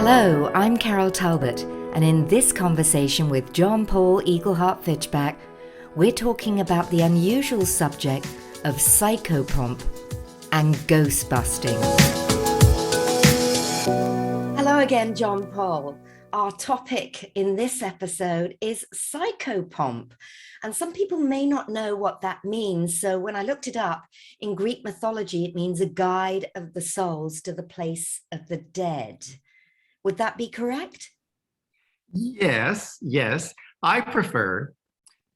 Hello, I'm Carol Talbot, and in this conversation with John Paul Eagleheart Fischbach, we're talking about the unusual subject of PsychoPomp and ghostbusting. Hello again, John Paul. Our topic in this episode is PsychoPomp, and some people may not know what that means. So when I looked it up, in Greek mythology, it means a guide of the souls to the place of the dead. Would that be correct? Yes. I prefer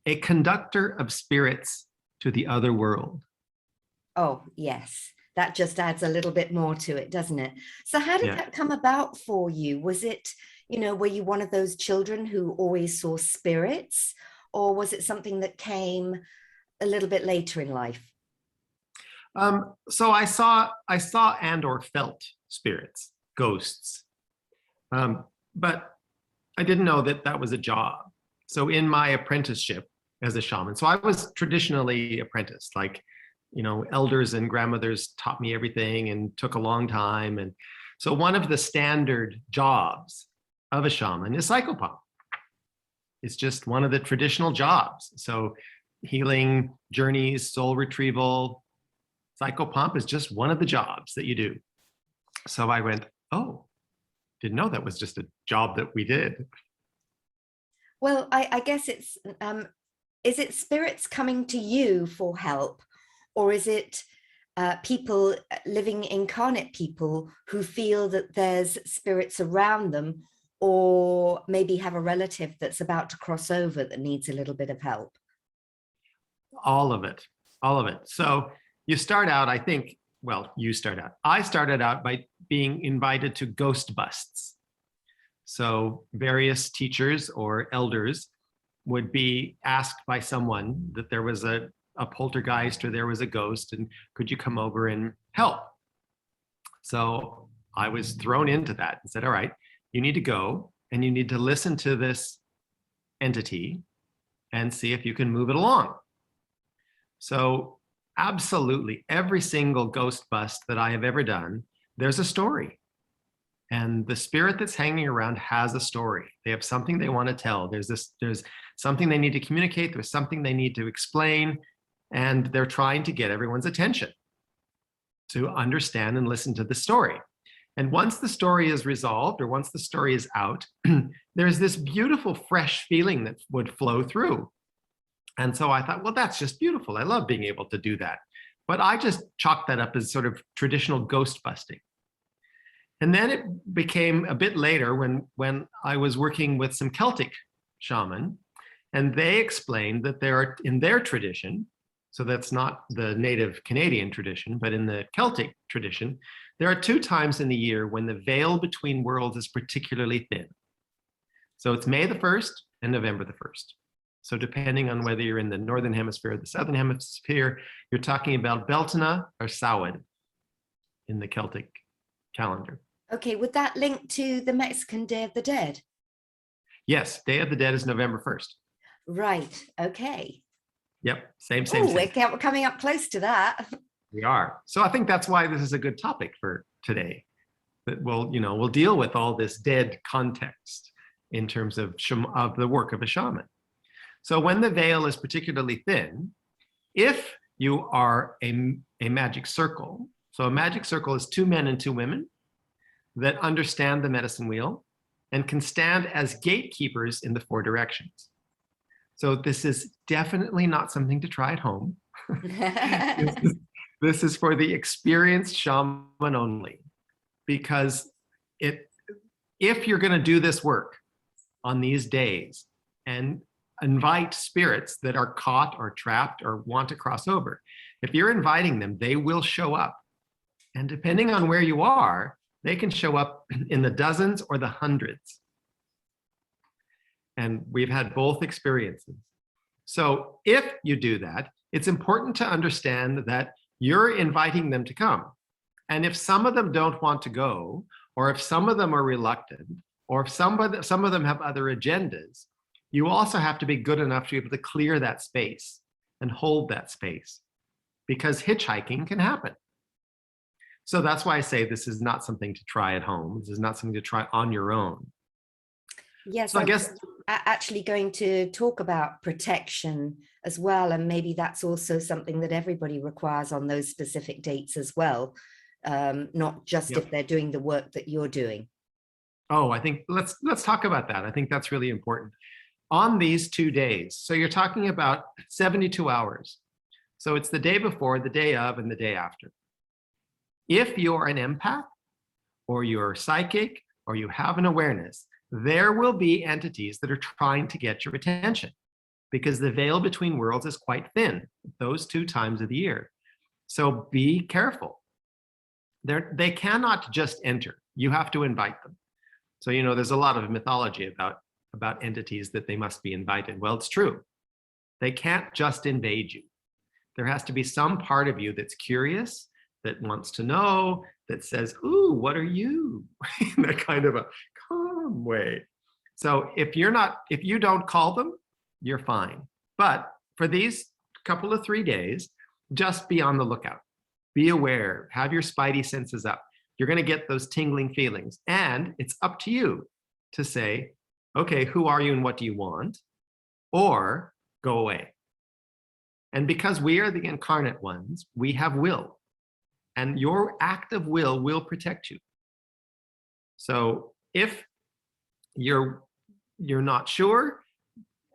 a conductor of spirits to the other world. Oh, yes. That just adds a little bit more to it, doesn't it? So how did that come about for you? Was it, were you one of those children who always saw spirits, or was it something that came a little bit later in life? So I saw and or felt spirits, ghosts. But I didn't know that that was a job. So in my apprenticeship as a shaman, so I was traditionally apprenticed, like, elders and grandmothers taught me everything and took a long time. And so one of the standard jobs of a shaman is PsychoPomp. It's just one of the traditional jobs. So healing journeys, soul retrieval, PsychoPomp is just one of the jobs that you do. So I went, oh, didn't know that was just a job that we did. Well, I guess it's, is it spirits coming to you for help, or is it people living incarnate people who feel that there's spirits around them, or maybe have a relative that's about to cross over that needs a little bit of help? All of it. So you start out, I started out by being invited to ghost busts. So various teachers or elders would be asked by someone that there was a poltergeist or there was a ghost, and could you come over and help? So I was thrown into that and said, all right, you need to go and you need to listen to this entity and see if you can move it along. So absolutely every single ghost bust that I have ever done, there's a story. And the spirit that's hanging around has a story. They have something they want to tell. There's something they need to communicate. There's something they need to explain. And they're trying to get everyone's attention to understand and listen to the story. And once the story is resolved, or once the story is out, there's this beautiful, fresh feeling that would flow through. And so I thought, well, that's just beautiful. I love being able to do that. But I just chalked that up as sort of traditional ghost busting. And then it became a bit later when I was working with some Celtic shaman, and they explained that there are, in their tradition, so that's not the native Canadian tradition, but in the Celtic tradition, there are 2 times in the year when the veil between worlds is particularly thin. So it's May the 1st and November the 1st. So depending on whether you're in the Northern Hemisphere or the Southern Hemisphere, you're talking about Beltane or Samhain in the Celtic calendar. Okay, would that link to the Mexican Day of the Dead? Yes, Day of the Dead is November 1st. Right, okay. Yep, same. We're coming up close to that. We are. So I think that's why this is a good topic for today. That we'll deal with all this dead context in terms of the work of a shaman. So when the veil is particularly thin, if you are a magic circle, so a magic circle is 2 men and 2 women that understand the medicine wheel and can stand as gatekeepers in the 4 directions. So this is definitely not something to try at home. This is for the experienced shaman only, because if you're going to do this work on these days and invite spirits that are caught or trapped or want to cross over, if you're inviting them, they will show up. And depending on where you are, they can show up in the dozens or the hundreds. And we've had both experiences. So if you do that, it's important to understand that you're inviting them to come. And if some of them don't want to go, or if some of them are reluctant, or if some of them have other agendas, you also have to be good enough to be able to clear that space and hold that space, because hitchhiking can happen. So that's why I say this is not something to try at home. This is not something to try on your own. Yes, So I I was guess, actually going to talk about protection as well. And maybe that's also something that everybody requires on those specific dates as well, not just yep. if they're doing the work that you're doing. Oh, I think let's talk about that. I think that's really important. On these 2 days, so you're talking about 72 hours. So it's the day before, the day of, and the day after. If you're an empath, or you're psychic, or you have an awareness, there will be entities that are trying to get your attention because the veil between worlds is quite thin those 2 times of the year. So be careful. They cannot just enter. You have to invite them. So, there's a lot of mythology about entities that they must be invited. Well, it's true. They can't just invade you. There has to be some part of you that's curious, that wants to know, that says, ooh, what are you? In that kind of a calm way. So if you don't call them, you're fine. But for these couple of 3 days, just be on the lookout. Be aware, have your spidey senses up. You're going to get those tingling feelings. And it's up to you to say, okay, who are you and what do you want? Or go away. And because we are the incarnate ones, we have will. And your act of will protect you. So if you're not sure,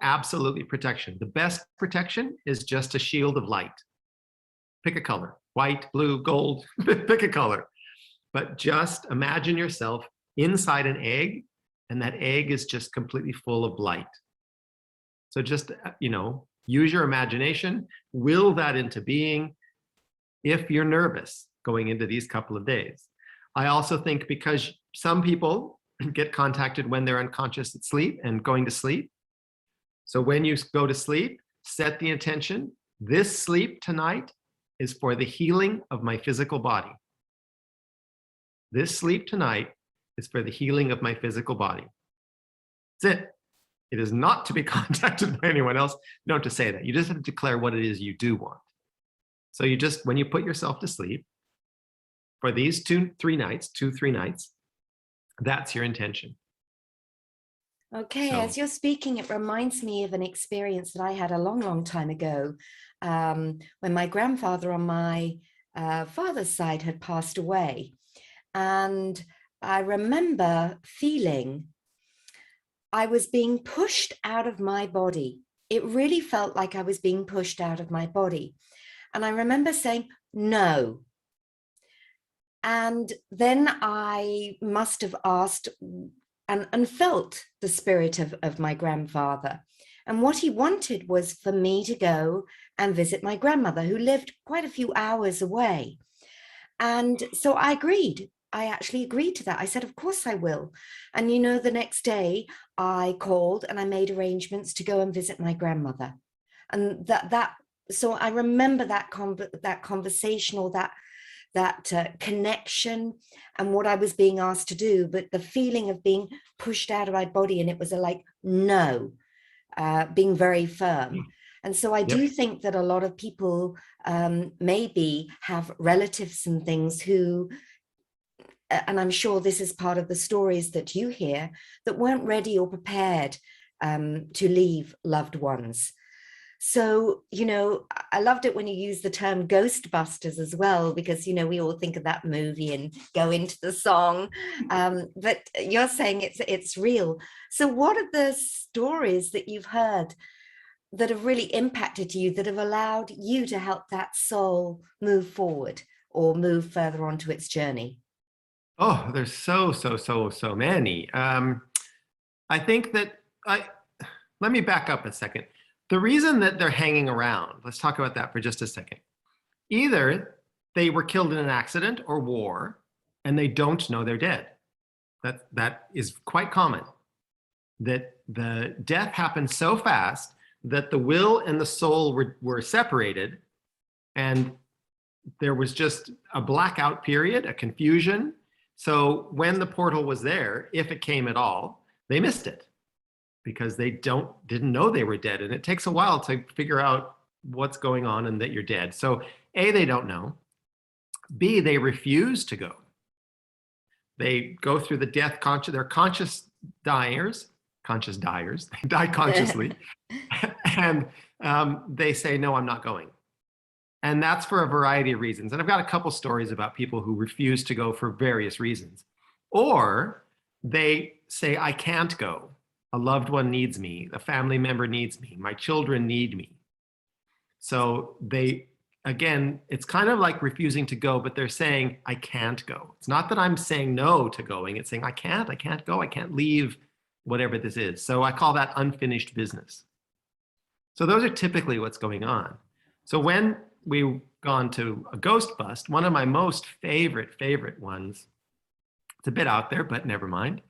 absolutely protection. The best protection is just a shield of light. Pick a color, white, blue, gold, pick a color. But just imagine yourself inside an egg, and that egg is just completely full of light. So just, use your imagination, will that into being if you're nervous going into these couple of days. I also think because some people get contacted when they're unconscious at sleep and going to sleep. So when you go to sleep, set the intention. This sleep tonight is for the healing of my physical body. This sleep tonight is for the healing of my physical body. That's it. It is not to be contacted by anyone else. You don't have to say that. You just have to declare what it is you do want. So when you put yourself to sleep, for these 2-3 nights, that's your intention. Okay, So, as you're speaking, it reminds me of an experience that I had a long, long time ago, when my grandfather on my father's side had passed away. And I remember feeling I was being pushed out of my body. It really felt like I was being pushed out of my body. And I remember saying, no. And then I must have asked and felt the spirit of my grandfather. And what he wanted was for me to go and visit my grandmother, who lived quite a few hours away. And so I agreed. I actually agreed to that. I said, of course I will. And the next day I called and I made arrangements to go and visit my grandmother. And so I remember that conversation, or that connection, and what I was being asked to do, but the feeling of being pushed out of my body, and it was no, being very firm. And so I do think that a lot of people maybe have relatives and things who, and I'm sure this is part of the stories that you hear, that weren't ready or prepared to leave loved ones. So, I loved it when you used the term Ghostbusters as well, because, we all think of that movie and go into the song, but you're saying it's real. So what are the stories that you've heard that have really impacted you, that have allowed you to help that soul move forward or move further onto its journey? oh, there's so many. I think that let me back up a second. The reason that they're hanging around, let's talk about that for just a second. Either they were killed in an accident or war, and they don't know they're dead. That is quite common. That the death happened so fast that the will and the soul were separated, and there was just a blackout period, a confusion. So when the portal was there, if it came at all, they missed it because they didn't know they were dead. And it takes a while to figure out what's going on and that you're dead. So A, they don't know. B, they refuse to go. They go through the death conscious, they're conscious dyers, they die consciously. And they say, no, I'm not going. And that's for a variety of reasons. And I've got a couple stories about people who refuse to go for various reasons. Or they say, I can't go. A loved one needs me. A family member needs me. My children need me. So they, again, it's kind of like refusing to go, but they're saying, I can't go. It's not that I'm saying no to going. It's saying, I can't go. I can't leave whatever this is. So I call that unfinished business. So those are typically what's going on. So when we've gone to a ghost bust, one of my most favorite ones, it's a bit out there, but never mind.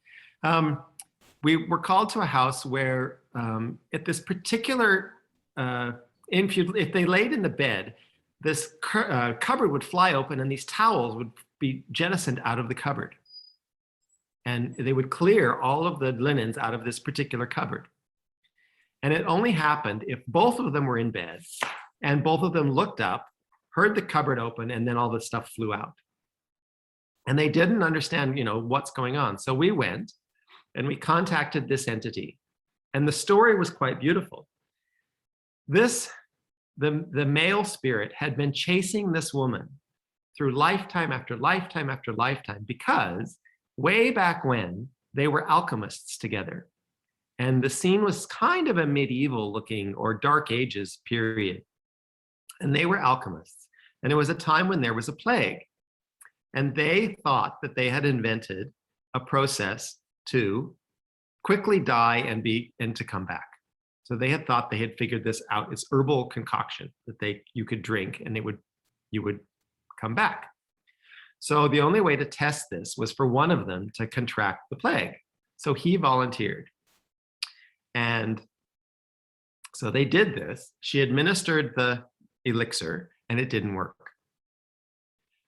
We were called to a house where at this particular, if they laid in the bed, this cupboard would fly open and these towels would be jettisoned out of the cupboard. And they would clear all of the linens out of this particular cupboard. And it only happened if both of them were in bed and both of them looked up, heard the cupboard open, and then all the stuff flew out. And they didn't understand, what's going on. So we went and we contacted this entity. And the story was quite beautiful. The male spirit had been chasing this woman through lifetime after lifetime after lifetime, because way back when they were alchemists together. And the scene was kind of a medieval looking or dark ages period. And they were alchemists. And it was a time when there was a plague. And they thought that they had invented a process to quickly die and to come back. So they had thought they had figured this out. It's herbal concoction that you could drink and you would come back. So the only way to test this was for one of them to contract the plague. So he volunteered. And so they did this. She administered the elixir and it didn't work.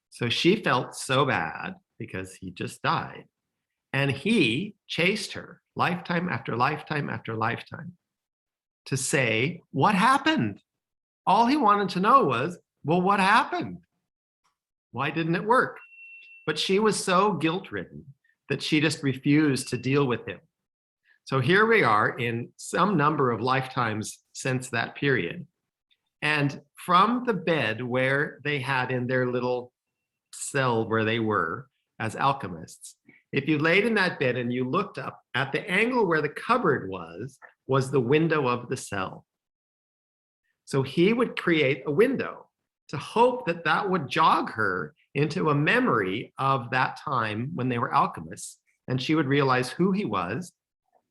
So she felt so bad because he just died. And he chased her lifetime after lifetime after lifetime to say, what happened? All he wanted to know was, well, what happened? Why didn't it work? But she was so guilt-ridden that she just refused to deal with him. So here we are in some number of lifetimes since that period. And from the bed where they had in their little cell where they were as alchemists, if you laid in that bed and you looked up at the angle where the cupboard was the window of the cell. So he would create a window to hope that that would jog her into a memory of that time when they were alchemists, and she would realize who he was,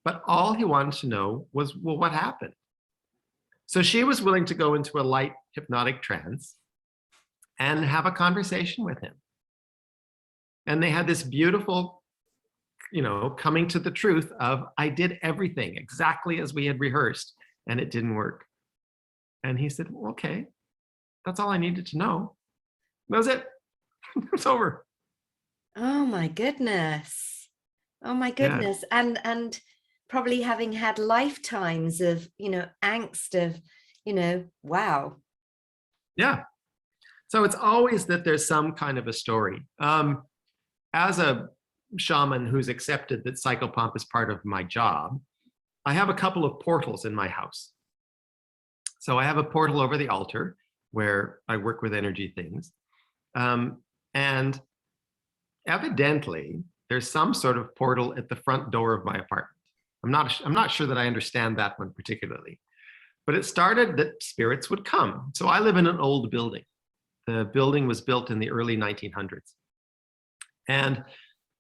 but all he wanted to know was, well, what happened? So she was willing to go into a light hypnotic trance and have a conversation with him. And they had this beautiful, coming to the truth of, I did everything exactly as we had rehearsed and it didn't work. And he said, well, okay, that's all I needed to know. That was it. It's over. Oh my goodness. Oh my goodness. Yeah. And probably having had lifetimes of, angst of, wow. Yeah. So it's always that there's some kind of a story. As a shaman who's accepted that PsychoPomp is part of my job, I have a couple of portals in my house. So I have a portal over the altar where I work with energy things. And evidently, there's some sort of portal at the front door of my apartment. I'm not sure that I understand that one particularly, but it started that spirits would come. So I live in an old building. The building was built in the early 1900s. And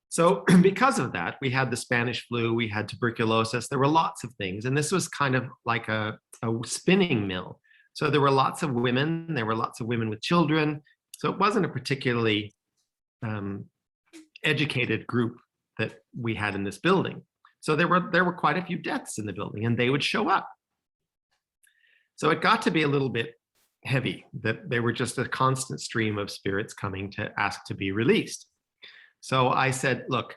so because of that, we had the Spanish flu, we had tuberculosis, there were lots of things. And this was kind of like a spinning mill. So there were lots of women with children. So it wasn't a particularly educated group that we had in this building. So there were quite a few deaths in the building and they would show up. So it got to be a little bit heavy, that they were just a constant stream of spirits coming to ask to be released. So I said, look,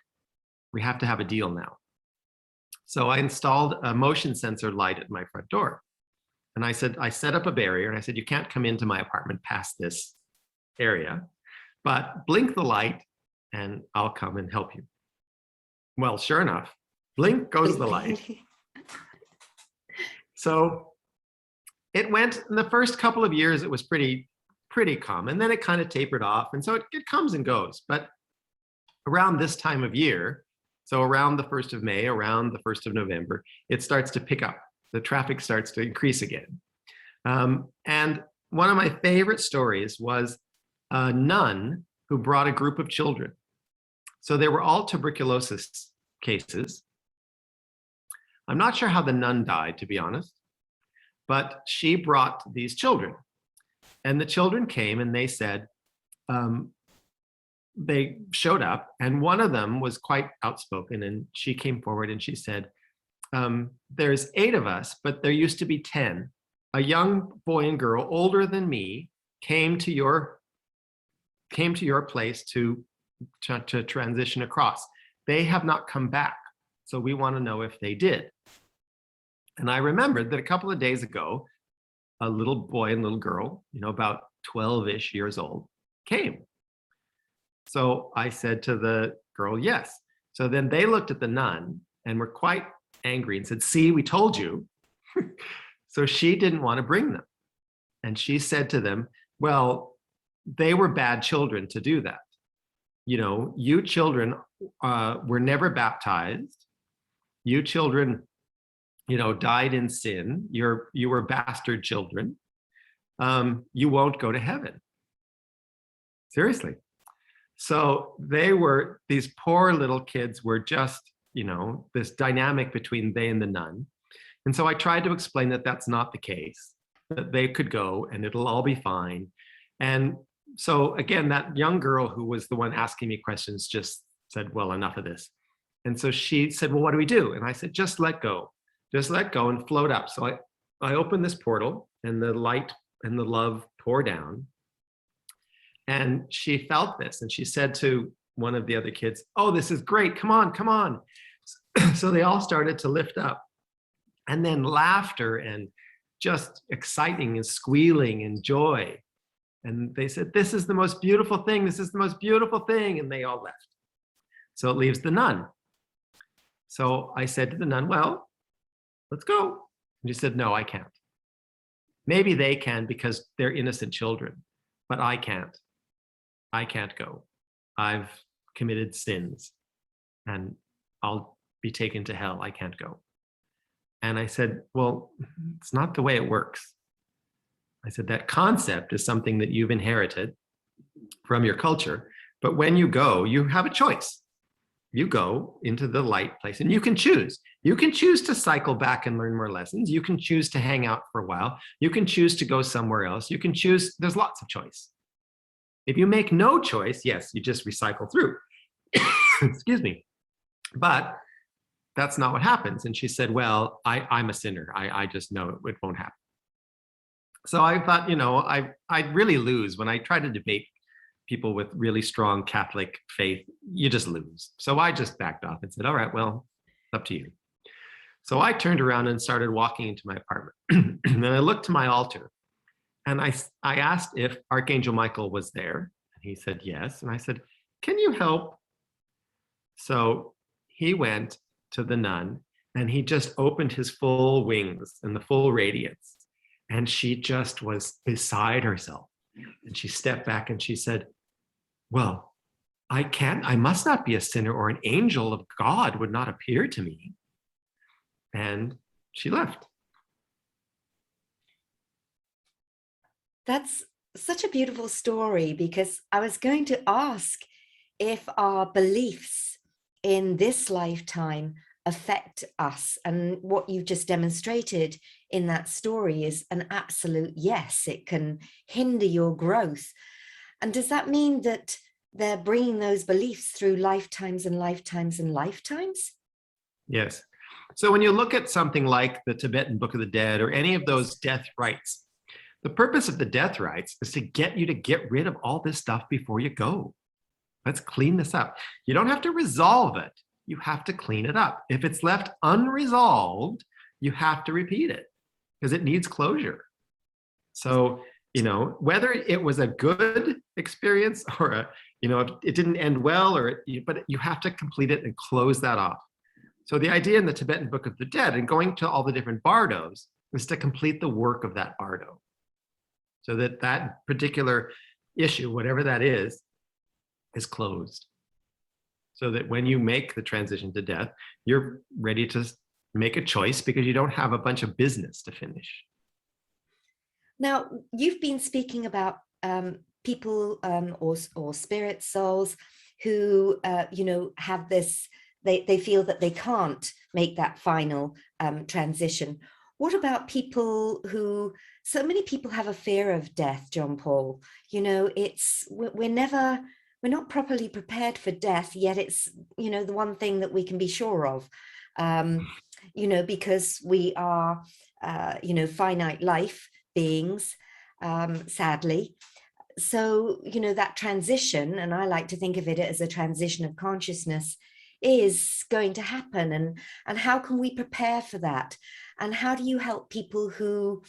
we have to have a deal now. So I installed a motion sensor light at my front door. And I said, I set up a barrier and I said, you can't come into my apartment past this area. but blink the light and I'll come and help you. Well, sure enough, blink goes the light. So it went, in the first couple of years, it was pretty calm. And then it kind of tapered off. And so it comes and goes. But around this time of year, so around the 1st of May, around the 1st of November, it starts to pick up. The traffic starts to increase again. And one of my favorite stories was a nun who brought a group of children. So they were all tuberculosis cases. I'm not sure how the nun died, to be honest, but she brought these children. And the children came and they said, they showed up, and one of them was quite outspoken, and she came forward and she said, there's 8 of us, but there used to be 10. A young boy and girl older than me came to your place to transition across. They have not come back. So we want to know if they did. And I remembered that a couple of days ago, a little boy and little girl, about 12-ish years old, came. So I said to the girl, yes. So then they looked at the nun and were quite angry and said, see, we told you. So she didn't want to bring them. And she said to them, well, they were bad children to do that. You children were never baptized. You children, died in sin. You were bastard children. You won't go to heaven. Seriously. So these poor little kids were just, this dynamic between they and the nun. And so I tried to explain that that's not the case, that they could go and it'll all be fine. And so again, that young girl who was the one asking me questions just said, well, enough of this. And so she said, well, what do we do? And I said, just let go and float up. So I opened this portal and the light and the love pour down. And she felt this and she said to one of the other kids, oh, this is great. Come on, come on. So they all started to lift up. And then laughter and just exciting and squealing and joy. And they said, this is the most beautiful thing. This is the most beautiful thing. And they all left. So it leaves the nun. So I said to the nun, well, let's go. And she said, no, I can't. Maybe they can because they're innocent children, but I can't. I can't go. I've committed sins and I'll be taken to hell. I can't go. And I said, well, it's not the way it works. I said, that concept is something that you've inherited from your culture. But when you go, you have a choice. You go into the light place and you can choose. You can choose to cycle back and learn more lessons. You can choose to hang out for a while. You can choose to go somewhere else. You can choose, there's lots of choice. If you make no choice, yes, you just recycle through. Excuse me. But that's not what happens. And she said, well, I'm a sinner. I just know it won't happen. So I thought, I'd really lose when I try to debate people with really strong Catholic faith. You just lose. So I just backed off and said, all right, well, up to you. So I turned around and started walking into my apartment. And I looked to my altar and I asked if Archangel Michael was there. And he said, yes. And I said, can you help? So he went to the nun and he just opened his full wings and the full radiance. And she just was beside herself. And she stepped back and she said, well, I must not be a sinner, or an angel of God would not appear to me. And she left. That's such a beautiful story, because I was going to ask if our beliefs in this lifetime affect us. And what you've just demonstrated in that story is an absolute yes. It can hinder your growth. And does that mean that they're bringing those beliefs through lifetimes and lifetimes and lifetimes? Yes. So when you look at something like the Tibetan Book of the Dead or any of those death rites, the purpose of the death rites is to get you to get rid of all this stuff before you go. Let's clean this up. You don't have to resolve it. You have to clean it up. If it's left unresolved, you have to repeat it because it needs closure. So whether it was a good experience or it didn't end well, but you have to complete it and close that off. So the idea in the Tibetan Book of the Dead and going to all the different bardos is to complete the work of that bardo, so that that particular issue, whatever that is closed. So that when you make the transition to death, you're ready to make a choice because you don't have a bunch of business to finish. Now, you've been speaking about people or spirit souls who, have this, they feel that they can't make that final transition. What about people who, so many people have a fear of death, John Paul? We're not properly prepared for death, yet it's, the one thing that we can be sure of, because we are, finite life beings, sadly. So, that transition, and I like to think of it as a transition of consciousness, is going to happen. And how can we prepare for that? And how do you help people who,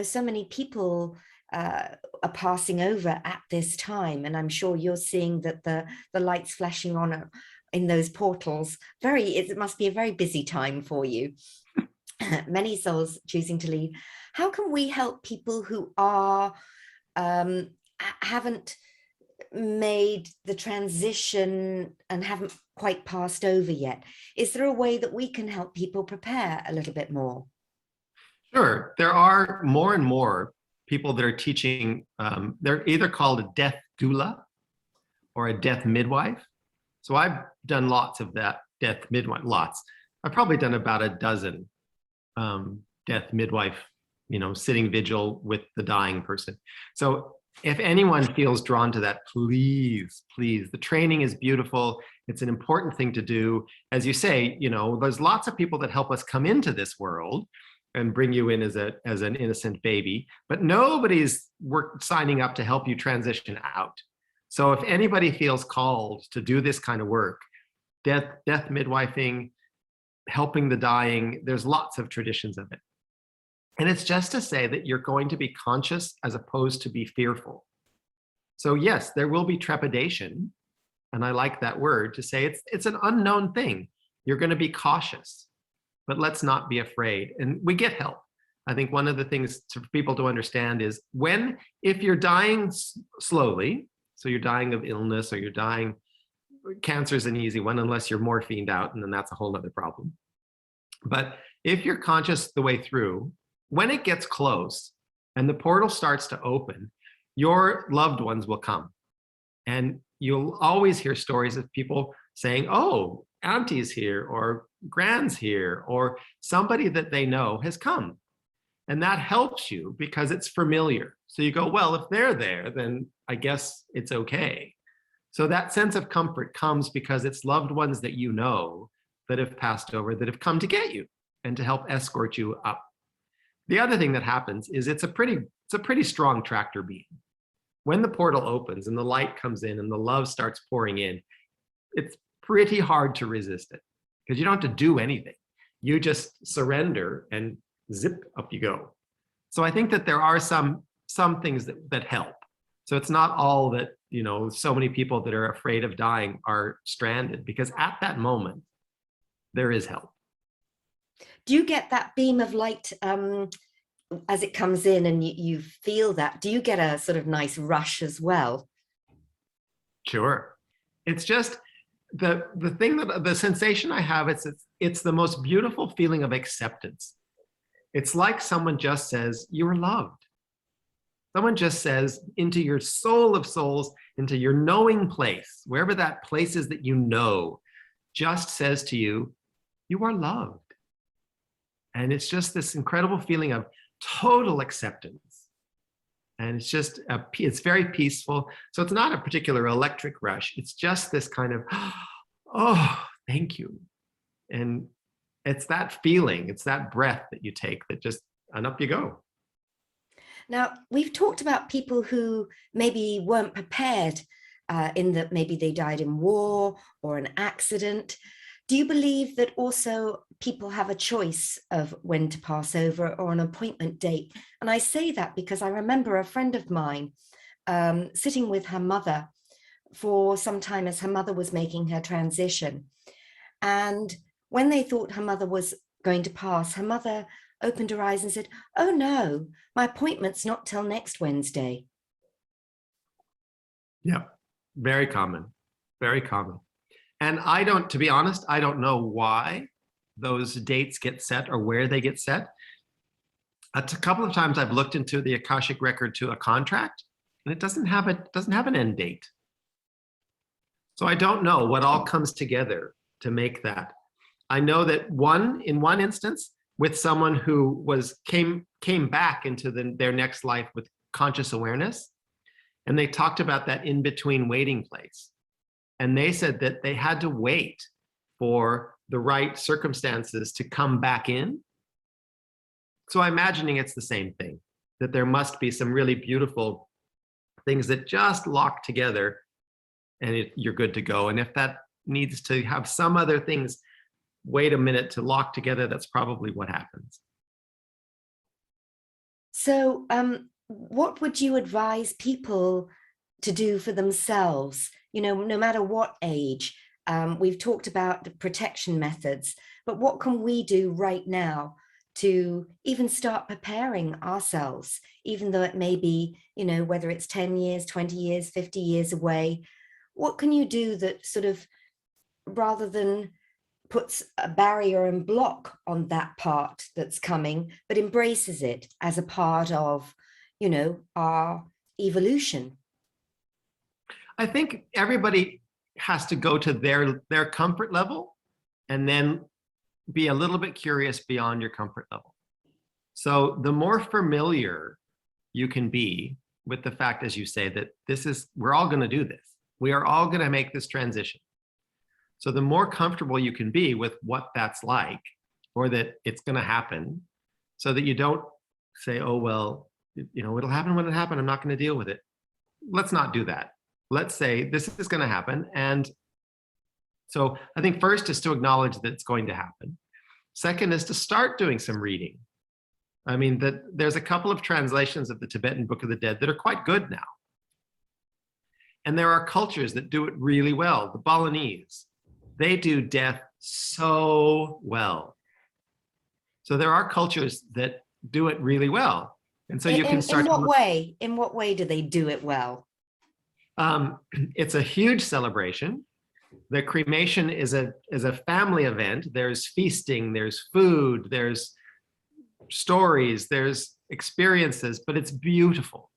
so many people are passing over at this time? And I'm sure you're seeing that the lights flashing on in those portals. It must be a very busy time for you. Many souls choosing to leave. How can we help people who are haven't made the transition and haven't quite passed over yet? Is there a way that we can help people prepare a little bit more? Sure. There are more and more people that are teaching, they're either called a death doula or a death midwife. So I've done lots of that death midwife, lots. I've probably done about a dozen death midwife, sitting vigil with the dying person. So if anyone feels drawn to that, please, the training is beautiful. It's an important thing to do. As you say, there's lots of people that help us come into this world and bring you in as an innocent baby, but nobody's signing up to help you transition out. So if anybody feels called to do this kind of work, death midwifing, helping the dying, there's lots of traditions of it. And it's just to say that you're going to be conscious as opposed to be fearful. So yes, there will be trepidation. And I like that word to say it's an unknown thing. You're going to be cautious, but let's not be afraid. And we get help. I think one of the things for people to understand is if you're dying slowly, so you're dying of illness or you're dying, cancer is an easy one unless you're morphined out, and then that's a whole other problem. But if you're conscious the way through, when it gets close and the portal starts to open, your loved ones will come. And you'll always hear stories of people saying, oh, auntie's here, or grand's here, or somebody that they know has come. And that helps you because it's familiar. So you go, well, if they're there, then I guess it's okay. So that sense of comfort comes because it's loved ones that you know that have passed over, that have come to get you and to help escort you up. The other thing that happens is it's a pretty strong tractor beam. When the portal opens and the light comes in and the love starts pouring in, it's pretty hard to resist it because you don't have to do anything. You just surrender and zip, up you go. So I think that there are some things that help. So it's not all that, so many people that are afraid of dying are stranded, because at that moment, there is help. Do you get that beam of light as it comes in and you feel that? Do you get a sort of nice rush as well? Sure. It's just the thing that the sensation I have, it's the most beautiful feeling of acceptance. It's like someone just says, you're loved. Someone just says into your soul of souls, into your knowing place, wherever that place is that just says to you, you are loved. And it's just this incredible feeling of total acceptance. And it's very peaceful. So it's not a particular electric rush. It's just this kind of, oh, thank you. And it's that feeling, it's that breath that you take that just, and up you go. Now, we've talked about people who maybe weren't prepared in that maybe they died in war or an accident. Do you believe that also people have a choice of when to pass over or an appointment date? And I say that because I remember a friend of mine sitting with her mother for some time as her mother was making her transition. And when they thought her mother was going to pass, her mother opened her eyes and said, "Oh no, my appointment's not till next Wednesday." Yeah, very common, very common. And I don't, to be honest, I don't know why those dates get set or where they get set. A couple of times I've looked into the Akashic record to a contract, and it doesn't have an end date. So I don't know what all comes together to make that. I know that in one instance, with someone who came back into their next life with conscious awareness, and they talked about that in between waiting place. And they said that they had to wait for the right circumstances to come back in. So I'm imagining it's the same thing, that there must be some really beautiful things that just lock together and you're good to go. And if that needs to have some other things, wait a minute, to lock together, that's probably what happens. So what would you advise people to do for themselves, no matter what age? We've talked about the protection methods, but what can we do right now to even start preparing ourselves, even though it may be, whether it's 10 years, 20 years, 50 years away? What can you do that sort of, rather than puts a barrier and block on that part that's coming, but embraces it as a part of, our evolution? I think everybody has to go to their comfort level and then be a little bit curious beyond your comfort level. So the more familiar you can be with the fact, as you say, that we're all going to do this. We are all going to make this transition. So the more comfortable you can be with what that's like, or that it's going to happen, so that you don't say, oh, well, it'll happen when it happens. I'm not going to deal with it. Let's not do that. Let's say this is going to happen. And so I think first is to acknowledge that it's going to happen. Second is to start doing some reading. I mean, there's a couple of translations of the Tibetan Book of the Dead that are quite good now. And there are cultures that do it really well. The Balinese, they do death so well. So there are cultures that do it really well. And so you can start. In what way? In what way do they do it well? It's a huge celebration. The cremation is a family event. There's feasting, there's food, there's stories, there's experiences, but it's beautiful.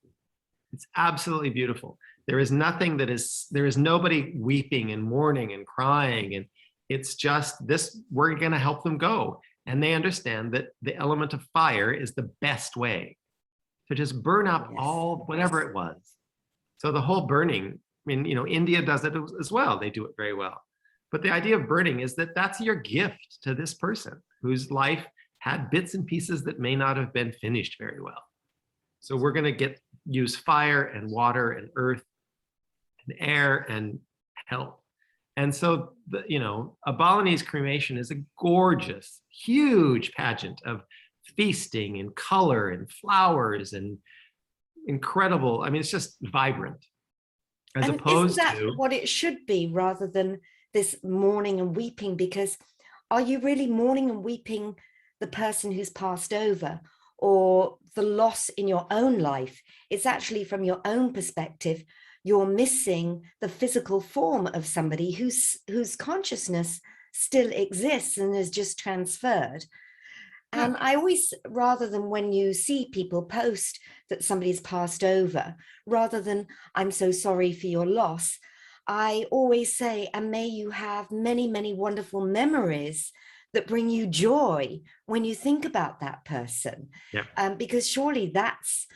It's absolutely beautiful. There is nobody weeping and mourning and crying. And it's just this, we're going to help them go. And they understand that the element of fire is the best way to just burn up all, whatever it was. So the whole burning, I mean, India does it as well. They do it very well. But the idea of burning is that that's your gift to this person whose life had bits and pieces that may not have been finished very well. So we're going to use fire and water and earth and air and help. And so, a Balinese cremation is a gorgeous, huge pageant of feasting and color and flowers and incredible. I mean, it's just vibrant. As and opposed isn't that to what it should be, rather than this mourning and weeping? Because are you really mourning and weeping the person who's passed over, or the loss in your own life? It's actually from your own perspective, you're missing the physical form of somebody whose consciousness still exists and is just transferred. And I always, rather than when you see people post that somebody's passed over, rather than "I'm so sorry for your loss," I always say, "And may you have many, many wonderful memories that bring you joy when you think about that person." Because surely that's,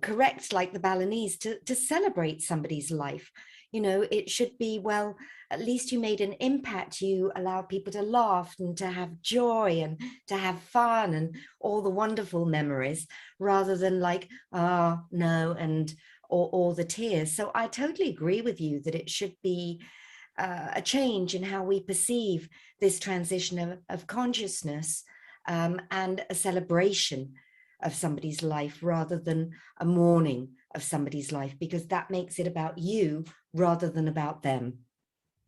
correct, like the Balinese, to celebrate somebody's life. It should be, well, at least you made an impact. You allowed people to laugh and to have joy and to have fun and all the wonderful memories, rather than like, "Oh, no," and all the tears. So I totally agree with you that it should be a change in how we perceive this transition of consciousness, and a celebration of somebody's life rather than a mourning of somebody's life, because that makes it about you rather than about them.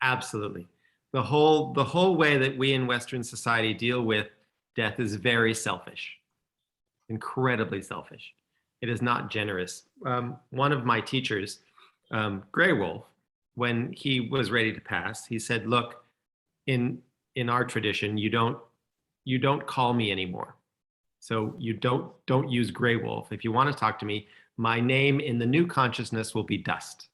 Absolutely. The whole way that we in Western society deal with death is very selfish, incredibly selfish. It is not generous. One of my teachers, Grey Wolf, when he was ready to pass, he said, "Look, in our tradition, you don't call me anymore. So you don't use Grey Wolf. If you want to talk to me, my name in the new consciousness will be Dust.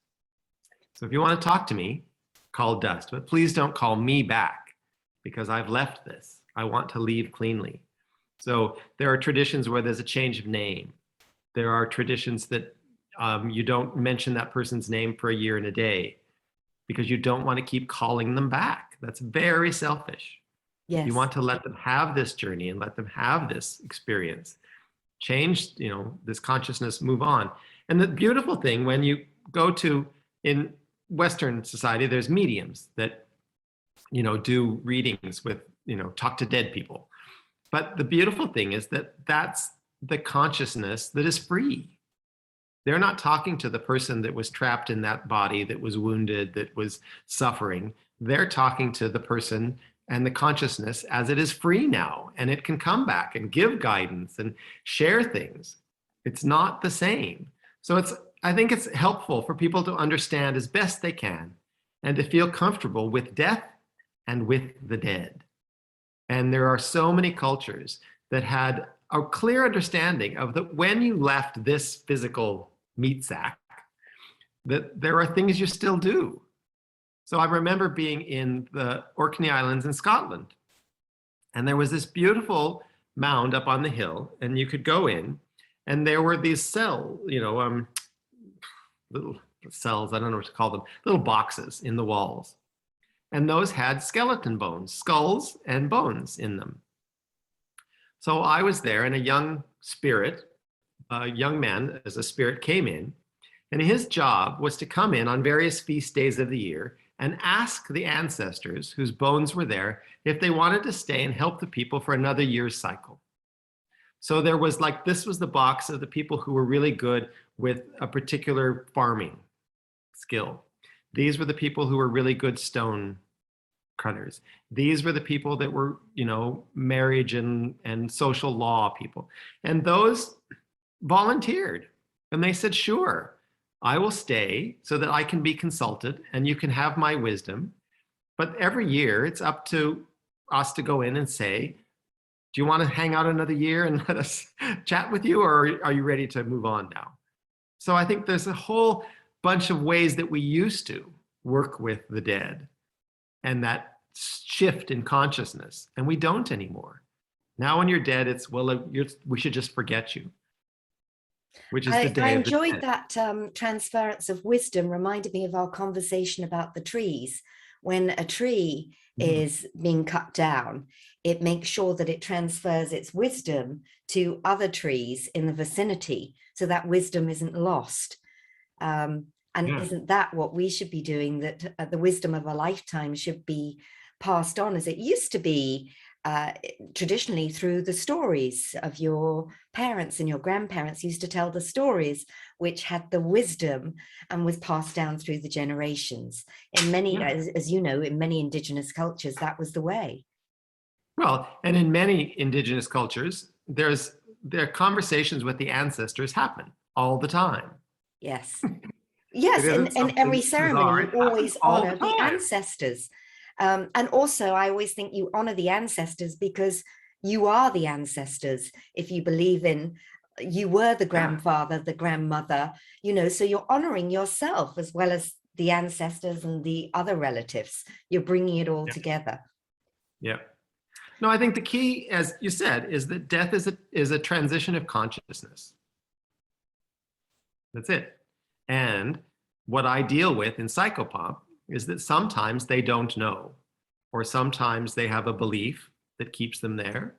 So if you want to talk to me, call Dust, but please don't call me back because I've left this. I want to leave cleanly." So there are traditions where there's a change of name. There are traditions that you don't mention that person's name for a year and a day because you don't want to keep calling them back. That's very selfish. Yes. You want to let them have this journey and let them have this experience, change, this consciousness, move on. And the beautiful thing, when you go to, in Western society, there's mediums that, do readings with, talk to dead people. But the beautiful thing is that that's the consciousness that is free. They're not talking to the person that was trapped in that body, that was wounded, that was suffering. They're talking to the person and the consciousness as it is free now, and it can come back and give guidance and share things. It's not the same. So I think it's helpful for people to understand as best they can and to feel comfortable with death and with the dead. And there are so many cultures that had a clear understanding of that when you left this physical meat sack, that there are things you still do. So I remember being in the Orkney Islands in Scotland, and there was this beautiful mound up on the hill, and you could go in, and there were these little cells, I don't know what to call them, little boxes in the walls. And those had skeleton bones, skulls and bones in them. So I was there, and a young man as a spirit came in, and his job was to come in on various feast days of the year and ask the ancestors whose bones were there if they wanted to stay and help the people for another year's cycle. So there was this was the box of the people who were really good with a particular farming skill. These were the people who were really good stone cutters. These were the people that were, marriage and social law people. And those volunteered. And they said, "Sure, I will stay so that I can be consulted and you can have my wisdom. But every year it's up to us to go in and say, do you want to hang out another year and let us chat with you, or are you ready to move on now?" So I think there's a whole bunch of ways that we used to work with the dead and that shift in consciousness, and we don't anymore. Now when you're dead, it's, we should just forget you, which is the day I of the enjoyed dead. that transference of wisdom, reminded me of our conversation about the trees. When a tree is being cut down, it makes sure that it transfers its wisdom to other trees in the vicinity, so that wisdom isn't lost. Isn't that what we should be doing, that the wisdom of a lifetime should be passed on as it used to be traditionally through the stories of your parents and your grandparents used to tell the stories, which had the wisdom and was passed down through the generations. In many, as you know, in many indigenous cultures, that was the way. Well, and in many indigenous cultures, there are conversations with the ancestors happen all the time. Yes. Yes, in every ceremony, you always honor the ancestors. And also, I always think you honor the ancestors because you are the ancestors. If you believe in, you were the grandfather, the grandmother, so you're honoring yourself as well as the ancestors and the other relatives. You're bringing it all together. Yeah. No, I think the key, as you said, is that death is a transition of consciousness. That's it. And what I deal with in PsychoPomp is that sometimes they don't know, or sometimes they have a belief that keeps them there.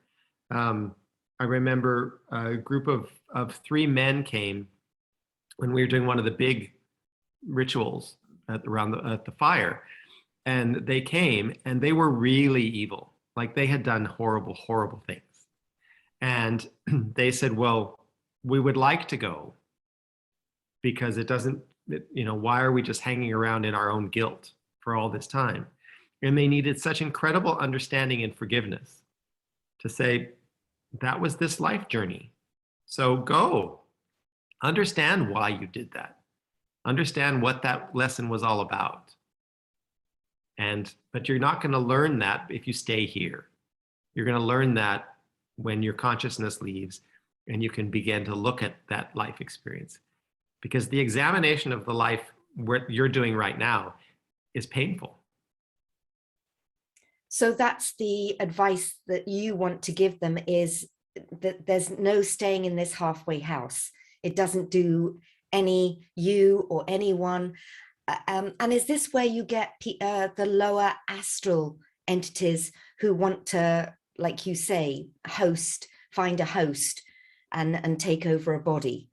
I remember a group of 3 men came when we were doing one of the big rituals at the fire. And they came and they were really evil. Like they had done horrible, horrible things. And they said, well, we would like to go because it doesn't, why are we just hanging around in our own guilt for all this time? And they needed such incredible understanding and forgiveness to say, that was this life journey. So go, understand why you did that. Understand what that lesson was all about. But you're not going to learn that if you stay here. You're going to learn that when your consciousness leaves and you can begin to look at that life experience. Because the examination of the life what you're doing right now is painful. So that's the advice that you want to give them, is that there's no staying in this halfway house. It doesn't do any you or anyone. And is this where you get the lower astral entities who want to, like you say, find a host and take over a body?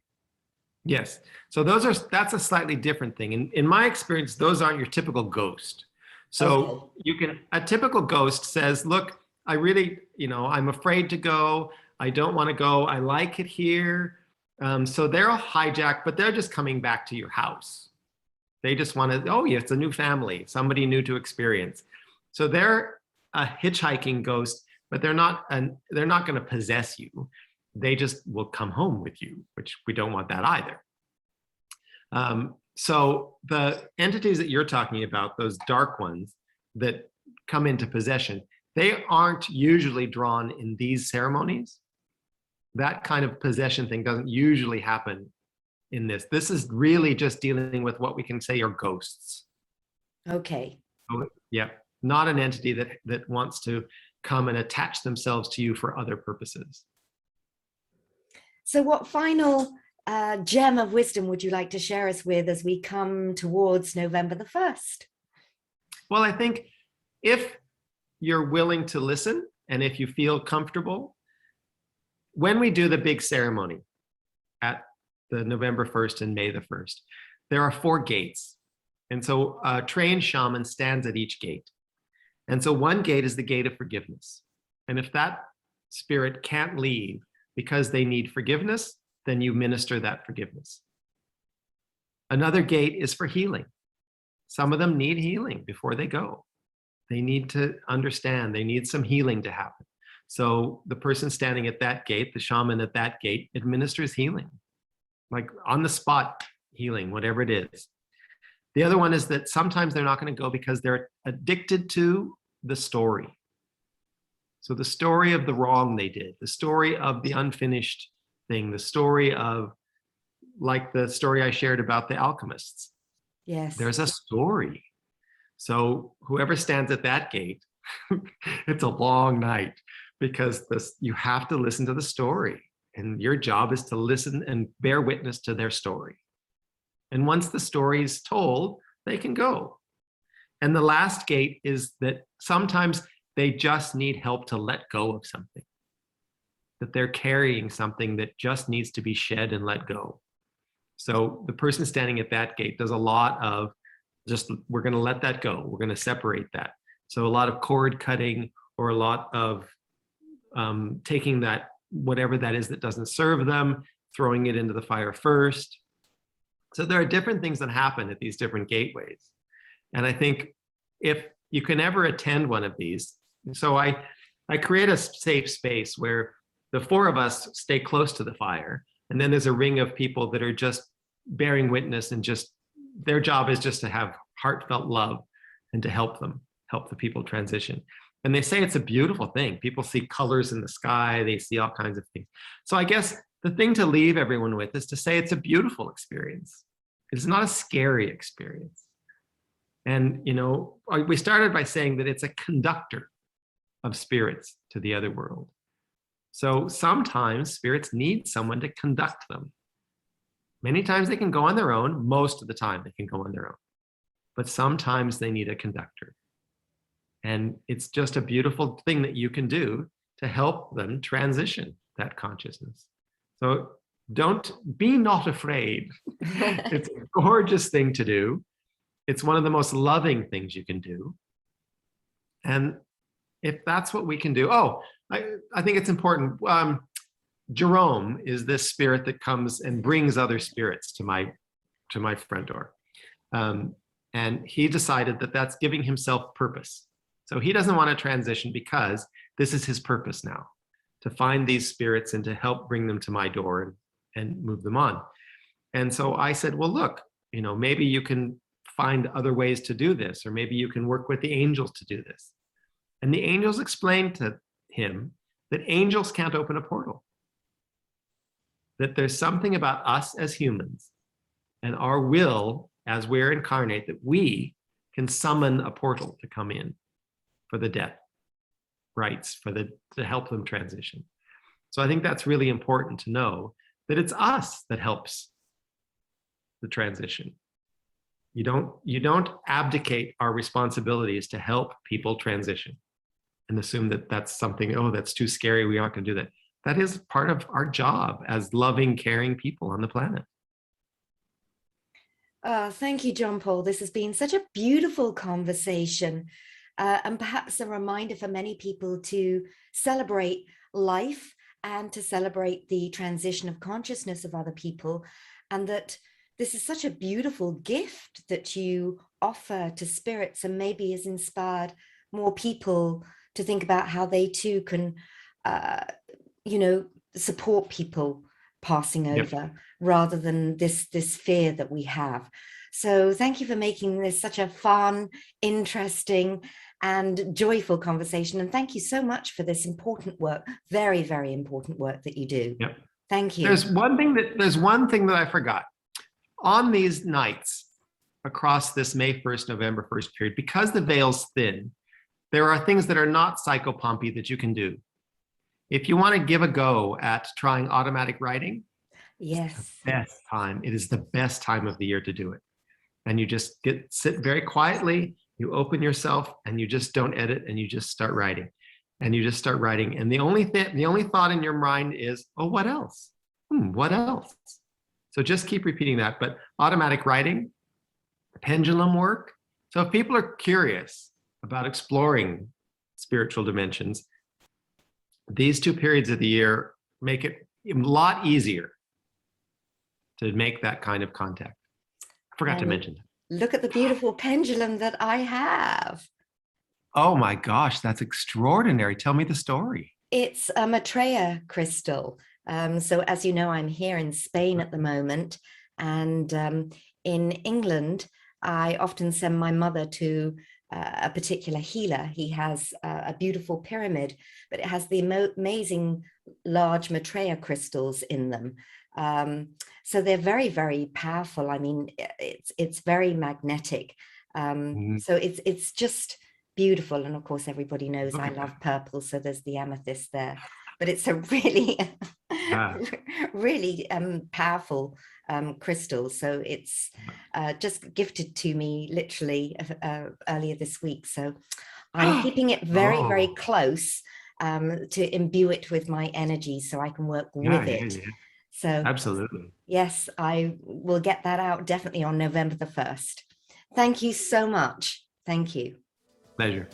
Yes. So that's a slightly different thing. In my experience, those aren't your typical ghost. So okay. A typical ghost says, look, I really, I'm afraid to go. I don't want to go. I like it here. So they're a hijack, but they're just coming back to your house. They just want to, oh yeah, it's a new family, somebody new to experience. So they're a hitchhiking ghost, but they're not going to possess you. They just will come home with you, which we don't want that either. So the entities that you're talking about, those dark ones that come into possession, they aren't usually drawn in these ceremonies. That kind of possession thing doesn't usually happen in this. This is really just dealing with what we can say are ghosts. Okay. So, yeah, not an entity that wants to come and attach themselves to you for other purposes. So what final gem of wisdom would you like to share us with as we come towards November the 1st? Well, I think if you're willing to listen and if you feel comfortable, when we do the big ceremony at the November 1st and May the 1st, there are 4 gates. And so a trained shaman stands at each gate. And so one gate is the gate of forgiveness. And if that spirit can't leave because they need forgiveness, then you minister that forgiveness. Another gate is for healing. Some of them need healing before they go. They need to understand, they need some healing to happen. So the person standing at that gate, the shaman at that gate, administers healing, like on the spot healing, whatever it is. The other one is that sometimes they're not going to go because they're addicted to the story. So the story of the wrong they did, the story of the unfinished thing, the story of, like the story I shared about the alchemists. Yes. There's a story. So whoever stands at that gate, it's a long night because you have to listen to the story. And your job is to listen and bear witness to their story. And once the story is told, they can go. And the last gate is that sometimes they just need help to let go of something, that they're carrying something that just needs to be shed and let go. So the person standing at that gate does a lot of just, we're going to let that go. We're going to separate that. So a lot of cord cutting, or a lot of taking that, whatever that is that doesn't serve them, throwing it into the fire first. So there are different things that happen at these different gateways. And I think if you can ever attend one of these, so I create a safe space where the 4 of us stay close to the fire. And then there's a ring of people that are just bearing witness, and just their job is just to have heartfelt love and to help the people transition. And they say it's a beautiful thing. People see colors in the sky, they see all kinds of things. So I guess the thing to leave everyone with is to say it's a beautiful experience. It's not a scary experience. And, we started by saying that it's a conductor of spirits to the other world. So sometimes spirits need someone to conduct them. Many times they can go on their own. Most of the time they can go on their own. But sometimes they need a conductor. And it's just a beautiful thing that you can do to help them transition that consciousness. So be not afraid. It's a gorgeous thing to do. It's one of the most loving things you can do. And if that's what we can do, I think it's important. Jerome is this spirit that comes and brings other spirits to my front door. And he decided that that's giving himself purpose. So he doesn't want to transition because this is his purpose now, to find these spirits and to help bring them to my door and move them on. And so I said, well, look, maybe you can find other ways to do this, or maybe you can work with the angels to do this. And the angels explained to him that angels can't open a portal, that there's something about us as humans and our will as we're incarnate that we can summon a portal to come in for the death rites, to help them transition. So I think that's really important to know, that it's us that helps the transition. You don't abdicate our responsibilities to help people transition and assume that that's something, that's too scary, we aren't going to do that. That is part of our job as loving, caring people on the planet. Thank you, John Paul. This has been such a beautiful conversation, and perhaps a reminder for many people to celebrate life and to celebrate the transition of consciousness of other people, and that this is such a beautiful gift that you offer to spirits, and maybe has inspired more people to think about how they too can, support people passing over, rather than this fear that we have. So thank you for making this such a fun, interesting, and joyful conversation. And thank you so much for this important work, very, very important work that you do. Yep. Thank you. There's one thing that I forgot. On these nights across this May 1st, November 1st period, because the veil's thin, there are things that are not psychopompy that you can do. If you want to give a go at trying automatic writing, yes, best time. It is the best time of the year to do it. And you just sit very quietly, you open yourself, and you just don't edit, and you just start writing. And you just start writing. And the only thought in your mind is, oh, what else? What else? So just keep repeating that. But automatic writing, pendulum work. So if people are curious about exploring spiritual dimensions, these 2 periods of the year make it a lot easier to make that kind of contact. I forgot to mention that. Look at the beautiful pendulum that I have. Oh my gosh, that's extraordinary. Tell me the story. It's a Maitreya crystal. So as you know, I'm here in Spain at the moment, and in England, I often send my mother to a particular healer. He has a beautiful pyramid, but it has the amazing large Maitreya crystals in them. So they're very, very powerful. I mean, it's very magnetic. So it's just beautiful. And of course, everybody knows I love purple, so there's the amethyst there. But it's a really, really powerful crystal. So it's just gifted to me literally earlier this week. So I'm keeping it very, very close to imbue it with my energy so I can work with it. So absolutely. Yes, I will get that out definitely on November the 1st. Thank you so much. Thank you. Pleasure.